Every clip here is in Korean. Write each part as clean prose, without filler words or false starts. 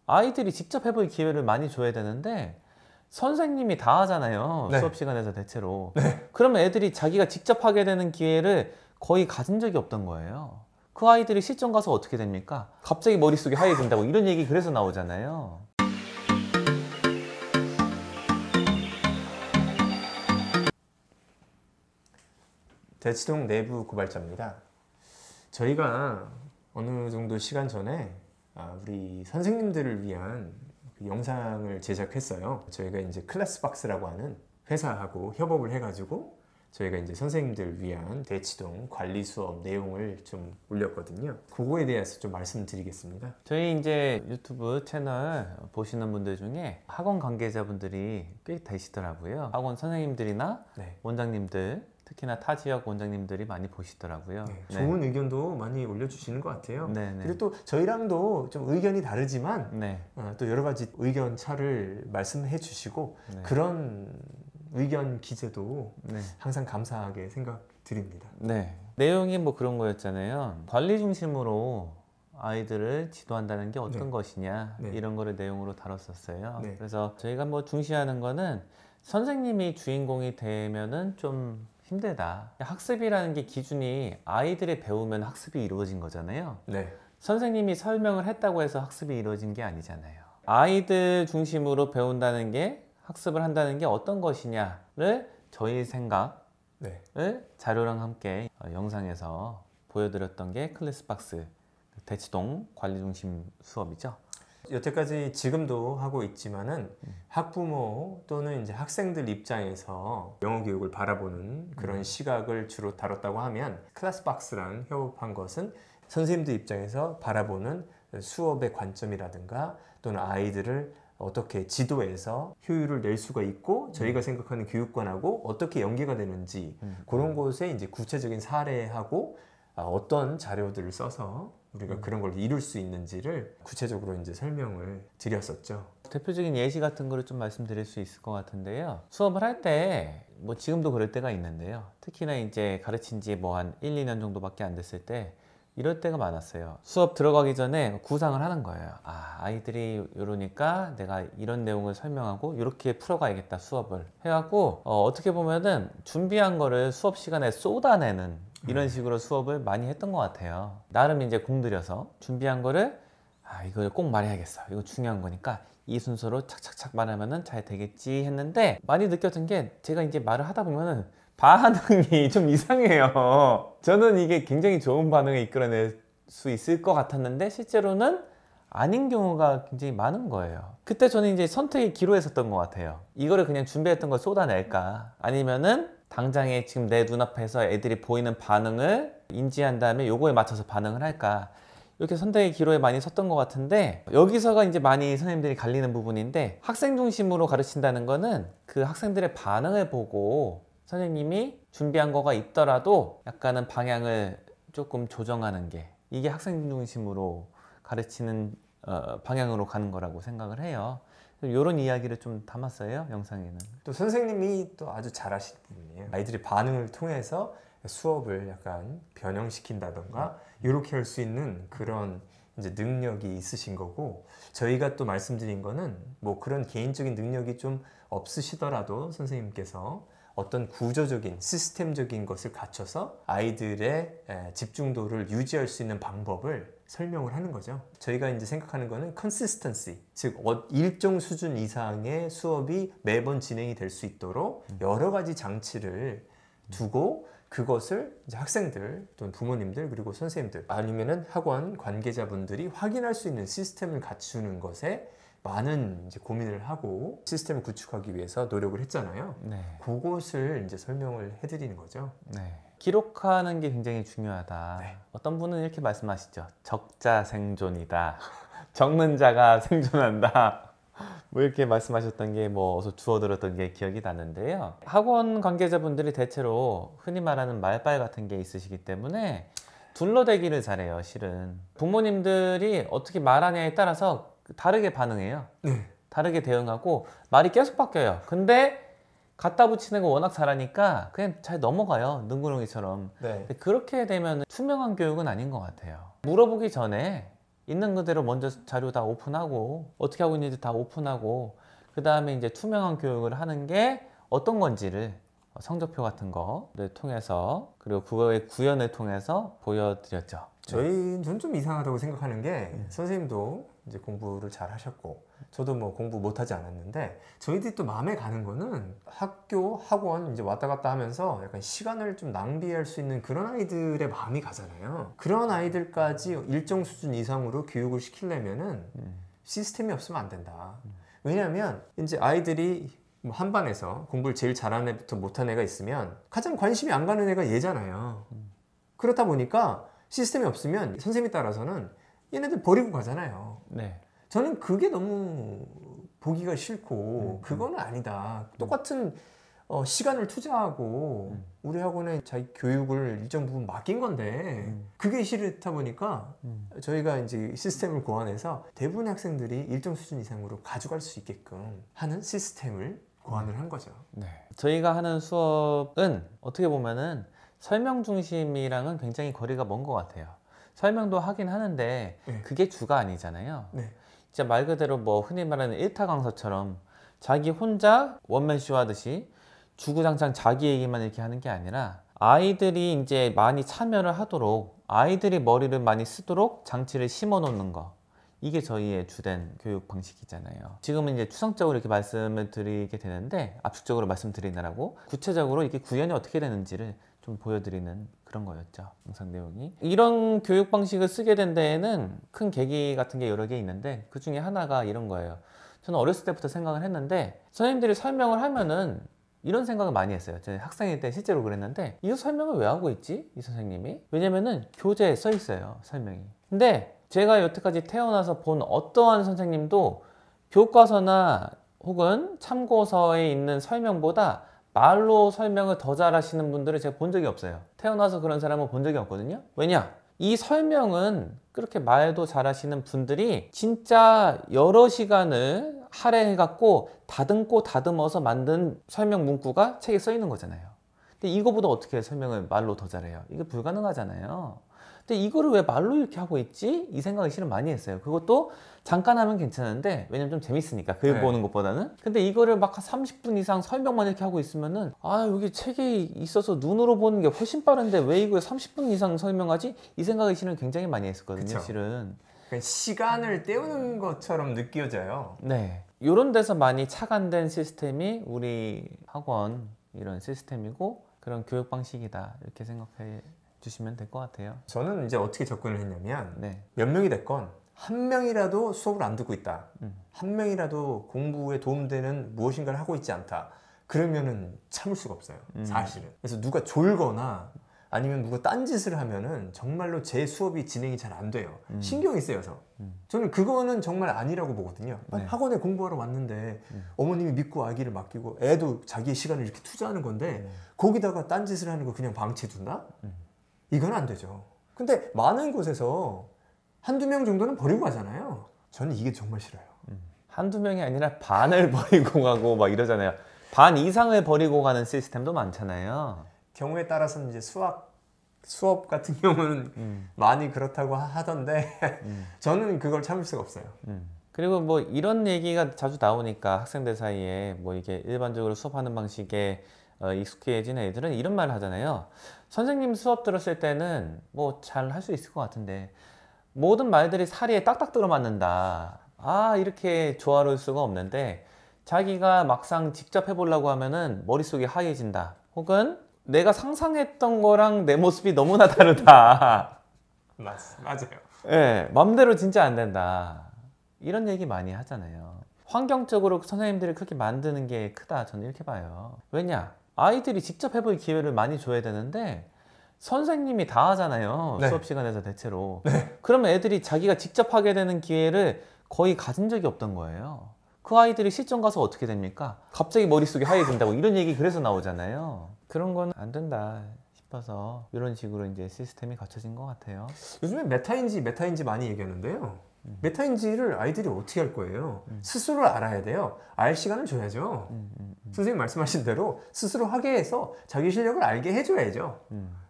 아이들이 직접 해볼 기회를 많이 줘야 되는데 선생님이 다 하잖아요. 네. 수업 시간에서 대체로. 네. 그러면 애들이 자기가 직접 하게 되는 기회를 거의 가진 적이 없던 거예요. 그 아이들이 시점 가서 어떻게 됩니까? 갑자기 머릿속이 하얘진다고 이런 얘기 그래서 나오잖아요. 대치동 내부 고발자입니다. 저희가 어느 정도 시간 전에 우리 선생님들을 위한 그 영상을 제작했어요. 저희가 이제 클래스박스라고 하는 회사하고 협업을 해가지고 저희가 이제 선생님들을 위한 대치동 관리 수업 내용을 좀 올렸거든요. 그거에 대해서 좀 말씀드리겠습니다. 저희 이제 유튜브 채널 보시는 분들 중에 학원 관계자분들이 꽤 되시더라고요. 학원 선생님들이나 네. 원장님들, 특히나 타 지역 원장님들이 많이 보시더라고요. 네, 좋은 의견도 많이 올려주시는 것 같아요. 네네. 그리고 또 저희랑도 좀 의견이 다르지만 네. 또 여러 가지 의견 차를 말씀해 주시고 네. 그런 의견 기재도 네. 항상 감사하게 생각드립니다. 네. 내용이 뭐 그런 거였잖아요. 관리 중심으로 아이들을 지도한다는 게 어떤 네. 것이냐 네. 이런 거를 내용으로 다뤘었어요. 네. 그래서 저희가 뭐 중시하는 거는 선생님이 주인공이 되면은 좀 힘들다. 학습이라는 게 기준이 아이들이 배우면 학습이 이루어진 거잖아요. 네. 선생님이 설명을 했다고 해서 학습이 이루어진 게 아니잖아요. 아이들 중심으로 배운다는 게, 학습을 한다는 게 어떤 것이냐를 저희 생각을 네. 자료랑 함께 영상에서 보여드렸던 게 클래스박스 대치동 관리 중심 수업이죠. 여태까지 지금도 하고 있지만은 학부모 또는 이제 학생들 입장에서 영어 교육을 바라보는 그런 시각을 주로 다뤘다고 하면 클래스박스랑 협업한 것은 선생님들 입장에서 바라보는 수업의 관점이라든가 또는 아이들을 어떻게 지도해서 효율을 낼 수가 있고 저희가 생각하는 교육관하고 어떻게 연계가 되는지 그런 것에 이제 구체적인 사례하고 어떤 자료들을 써서 우리가 그런 걸 이룰 수 있는지를 구체적으로 이제 설명을 드렸었죠. 대표적인 예시 같은 거를 좀 말씀드릴 수 있을 것 같은데요. 수업을 할 때 뭐 지금도 그럴 때가 있는데요. 특히나 이제 가르친 지 뭐 한 1, 2년 정도밖에 안 됐을 때 이럴 때가 많았어요. 수업 들어가기 전에 구상을 하는 거예요. 아이들이 이러니까 내가 이런 내용을 설명하고 이렇게 풀어가야겠다 수업을 해갖고 어떻게 보면은 준비한 거를 수업 시간에 쏟아내는 이런 식으로 수업을 많이 했던 것 같아요. 나름 이제 공들여서 준비한 거를 이걸 꼭 말해야겠어. 이거 중요한 거니까 이 순서로 착착착 말하면은 잘 되겠지 했는데 많이 느꼈던 게 제가 이제 말을 하다 보면은 반응이 좀 이상해요. 저는 이게 굉장히 좋은 반응을 이끌어낼 수 있을 것 같았는데 실제로는 아닌 경우가 굉장히 많은 거예요. 그때 저는 이제 선택의 기로에 섰던 것 같아요. 이거를 그냥 준비했던 걸 쏟아낼까? 아니면은 당장에 지금 내 눈앞에서 애들이 보이는 반응을 인지한 다음에 요거에 맞춰서 반응을 할까? 이렇게 선택의 기로에 많이 섰던 것 같은데 여기서가 이제 많이 선생님들이 갈리는 부분인데 학생 중심으로 가르친다는 거는 그 학생들의 반응을 보고 선생님이 준비한 거가 있더라도 약간은 방향을 조금 조정하는 게 이게 학생 중심으로 가르치는 방향으로 가는 거라고 생각을 해요. 이런 이야기를 좀 담았어요, 영상에는. 또 선생님이 또 아주 잘하시는 분이에요. 아이들의 반응을 통해서 수업을 약간 변형시킨다던가 이렇게 할 수 있는 그런 이제 능력이 있으신 거고 저희가 또 말씀드린 거는 뭐 그런 개인적인 능력이 좀 없으시더라도 선생님께서 어떤 구조적인 시스템적인 것을 갖춰서 아이들의 집중도를 유지할 수 있는 방법을 설명을 하는 거죠. 저희가 이제 생각하는 거는 consistency, 즉 일정 수준 이상의 수업이 매번 진행이 될 수 있도록 여러 가지 장치를 두고 그것을 이제 학생들 또는 부모님들 그리고 선생님들 아니면은 학원 관계자분들이 확인할 수 있는 시스템을 갖추는 것에 많은 이제 고민을 하고 시스템을 구축하기 위해서 노력을 했잖아요. 네. 그것을 이제 설명을 해드리는 거죠. 네. 기록하는 게 굉장히 중요하다. 네. 어떤 분은 이렇게 말씀하시죠. 적자 생존이다. 적는 자가 생존한다. 뭐 이렇게 말씀하셨던 게 뭐 어서 주워 들었던 게 기억이 나는데요. 학원 관계자분들이 대체로 흔히 말하는 말빨 같은 게 있으시기 때문에 둘러대기를 잘해요, 실은. 부모님들이 어떻게 말하냐에 따라서 다르게 반응해요. 네. 다르게 대응하고 말이 계속 바뀌어요. 근데 갖다 붙이는 거 워낙 잘하니까 그냥 잘 넘어가요. 능구렁이처럼. 네. 그렇게 되면 투명한 교육은 아닌 것 같아요. 물어보기 전에 있는 그대로 먼저 자료 다 오픈하고 어떻게 하고 있는지 다 오픈하고 그 다음에 이제 투명한 교육을 하는 게 어떤 건지를 성적표 같은 거를 통해서 그리고 그거의 구현을 통해서 보여드렸죠. 저는 좀 이상하다고 생각하는 게 선생님도 이제 공부를 잘 하셨고 저도 뭐 공부 못하지 않았는데 저희들이 또 마음에 가는 거는 학교, 학원 이제 왔다 갔다 하면서 약간 시간을 좀 낭비할 수 있는 그런 아이들의 마음이 가잖아요. 그런 아이들까지 일정 수준 이상으로 교육을 시키려면은 시스템이 없으면 안 된다. 왜냐하면 이제 아이들이 뭐 한 반에서 공부를 제일 잘하는 애부터 못하는 애가 있으면 가장 관심이 안 가는 애가 얘잖아요. 그렇다 보니까 시스템이 없으면 선생님에 따라서는 얘네들 버리고 가잖아요. 네. 저는 그게 너무 보기가 싫고 그거는 아니다. 똑같은 시간을 투자하고 우리 학원에 자기 교육을 일정 부분 맡긴 건데 그게 싫다 보니까 저희가 이제 시스템을 고안해서 대부분의 학생들이 일정 수준 이상으로 가져갈 수 있게끔 하는 시스템을 고안을 한 거죠. 네. 저희가 하는 수업은 어떻게 보면은 설명 중심이랑은 굉장히 거리가 먼 것 같아요. 설명도 하긴 하는데 네. 그게 주가 아니잖아요. 네. 진짜 말 그대로 뭐 흔히 말하는 일타 강사처럼 자기 혼자 원맨쇼 하듯이 주구장창 자기 얘기만 이렇게 하는 게 아니라 아이들이 이제 많이 참여를 하도록 아이들이 머리를 많이 쓰도록 장치를 심어 놓는 거, 이게 저희의 주된 교육 방식이잖아요. 지금은 이제 추상적으로 이렇게 말씀을 드리게 되는데 압축적으로 말씀드리느라고 구체적으로 이게 구현이 어떻게 되는지를 좀 보여드리는 그런 거였죠. 영상 내용이. 이런 교육 방식을 쓰게 된 데에는 큰 계기 같은 게 여러 개 있는데 그 중에 하나가 이런 거예요. 저는 어렸을 때부터 생각을 했는데 선생님들이 설명을 하면은 이런 생각을 많이 했어요. 제가 학생일 때 실제로 그랬는데 이거 설명을 왜 하고 있지? 이 선생님이? 왜냐면은 교재에 써 있어요. 설명이. 근데 제가 여태까지 태어나서 본 어떠한 선생님도 교과서나 혹은 참고서에 있는 설명보다 말로 설명을 더 잘하시는 분들을 제가 본 적이 없어요. 태어나서 그런 사람은 본 적이 없거든요. 왜냐? 이 설명은 그렇게 말도 잘하시는 분들이 진짜 여러 시간을 할애해갖고 다듬고 다듬어서 만든 설명 문구가 책에 써 있는 거잖아요. 근데 이거보다 어떻게 설명을 말로 더 잘해요? 이게 불가능하잖아요. 근데 이거를 왜 말로 이렇게 하고 있지? 이 생각을 실은 많이 했어요. 그것도 잠깐 하면 괜찮은데 왜냐면 좀 재밌으니까 글 네. 보는 것보다는. 근데 이거를 막 한 30분 이상 설명만 이렇게 하고 있으면은 아 여기 책에 있어서 눈으로 보는 게 훨씬 빠른데 왜 이걸 30분 이상 설명하지? 이 생각을 실은 굉장히 많이 했었거든요. 그쵸. 실은. 그러니까 시간을 때우는 것처럼 느껴져요. 네. 이런 데서 많이 착안된 시스템이 우리 학원 이런 시스템이고 그런 교육 방식이다 이렇게 생각해 주시면 될 것 같아요. 저는 이제 어떻게 접근을 했냐면 네. 몇 명이 됐건 한 명이라도 수업을 안 듣고 있다. 한 명이라도 공부에 도움되는 무엇인가를 하고 있지 않다. 그러면은 참을 수가 없어요. 사실은. 그래서 누가 졸거나 아니면 누가 딴짓을 하면은 정말로 제 수업이 진행이 잘 안 돼요. 신경이 쓰여서. 저는 그거는 정말 아니라고 보거든요. 네. 학원에 공부하러 왔는데 어머님이 믿고 아기를 맡기고 애도 자기의 시간을 이렇게 투자하는 건데 거기다가 딴짓을 하는 거 그냥 방치해둔다? 이건 안 되죠. 근데 많은 곳에서 한두 명 정도는 버리고 가잖아요. 저는 이게 정말 싫어요. 한두 명이 아니라 반을 버리고 가고 막 이러잖아요. 반 이상을 버리고 가는 시스템도 많잖아요. 경우에 따라서는 이제 수업 같은 경우는 많이 그렇다고 하던데 저는 그걸 참을 수가 없어요. 그리고 뭐 이런 얘기가 자주 나오니까 학생들 사이에 뭐 이게 일반적으로 수업하는 방식에 익숙해진 애들은 이런 말을 하잖아요. 선생님 수업 들었을 때는 뭐 잘 할 수 있을 것 같은데 모든 말들이 사리에 딱딱 들어맞는다. 아 이렇게 조화로울 수가 없는데 자기가 막상 직접 해보려고 하면은 머릿속이 하얘진다. 혹은 내가 상상했던 거랑 내 모습이 너무나 다르다. 맞아요. 예, 맘대로 진짜 안 된다. 이런 얘기 많이 하잖아요. 환경적으로 선생님들이 그렇게 만드는 게 크다. 저는 이렇게 봐요. 왜냐? 아이들이 직접 해볼 기회를 많이 줘야 되는데 선생님이 다 하잖아요. 네. 수업 시간에서 대체로. 네. 그러면 애들이 자기가 직접 하게 되는 기회를 거의 가진 적이 없던 거예요. 그 아이들이 시점 가서 어떻게 됩니까? 갑자기 머릿속이 하얘진다고 이런 얘기 그래서 나오잖아요. 그런 건 안 된다 싶어서 이런 식으로 이제 시스템이 갖춰진 것 같아요. 요즘에 메타인지 많이 얘기하는데요. 메타인지를 아이들이 어떻게 할 거예요? 스스로 알아야 돼요. 알 시간을 줘야죠. 선생님 말씀하신 대로 스스로 하게 해서 자기 실력을 알게 해줘야죠.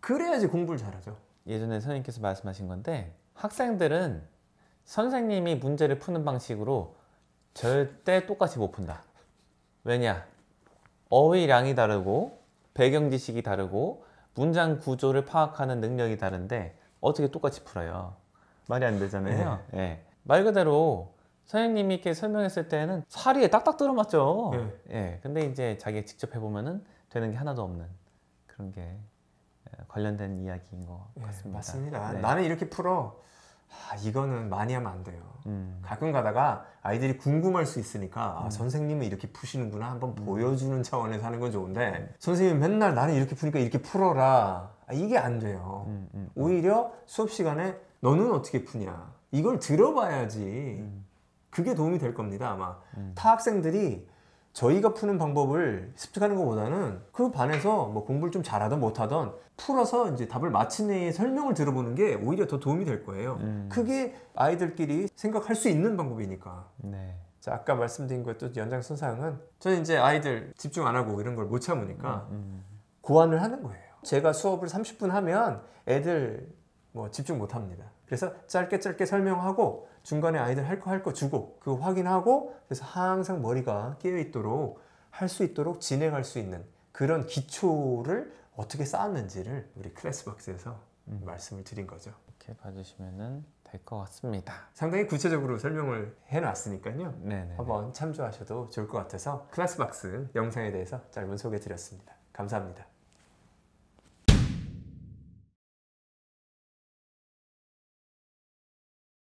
그래야지 공부를 잘하죠. 예전에 선생님께서 말씀하신 건데 학생들은 선생님이 문제를 푸는 방식으로 절대 똑같이 못 푼다. 왜냐? 어휘량이 다르고 배경 지식이 다르고 문장 구조를 파악하는 능력이 다른데 어떻게 똑같이 풀어요? 말이 안 되잖아요. 예. 말 그대로 선생님이 이렇게 설명했을 때는 사리에 딱딱 들어맞죠. 예. 근데 이제 자기가 직접 해보면은 되는 게 하나도 없는 그런 게 관련된 이야기인 것 같습니다. 맞습니다. 네. 나는 이렇게 풀어. 이거는 많이 하면 안 돼요. 가끔 가다가 아이들이 궁금할 수 있으니까 선생님은 이렇게 푸시는구나 한번 보여주는 차원에서 하는 건 좋은데 선생님이 맨날 나는 이렇게 푸니까 이렇게 풀어라. 이게 안 돼요. 오히려 수업 시간에 너는 어떻게 푸냐 이걸 들어봐야지 그게 도움이 될 겁니다. 아마 타 학생들이 저희가 푸는 방법을 습득하는 것보다는 그 반에서 뭐 공부를 좀 잘하든 못하든 풀어서 이제 답을 맞힌 애의 설명을 들어보는 게 오히려 더 도움이 될 거예요. 그게 아이들끼리 생각할 수 있는 방법이니까. 네. 자, 아까 말씀드린 것도 연장선상은 저는 이제 아이들 집중 안 하고 이런 걸 못 참으니까 고안을 하는 거예요. 제가 수업을 30분 하면 애들 뭐 집중 못 합니다. 그래서 짧게 설명하고 중간에 아이들 할 거 주고 그거 확인하고 그래서 항상 머리가 깨어 있도록 할 수 있도록 진행할 수 있는 그런 기초를 어떻게 쌓았는지를 우리 클래스박스에서 말씀을 드린 거죠. 이렇게 봐주시면은 될 것 같습니다. 상당히 구체적으로 설명을 해놨으니까요. 네네. 한번 참조하셔도 좋을 것 같아서 클래스박스 영상에 대해서 짧은 소개 드렸습니다. 감사합니다.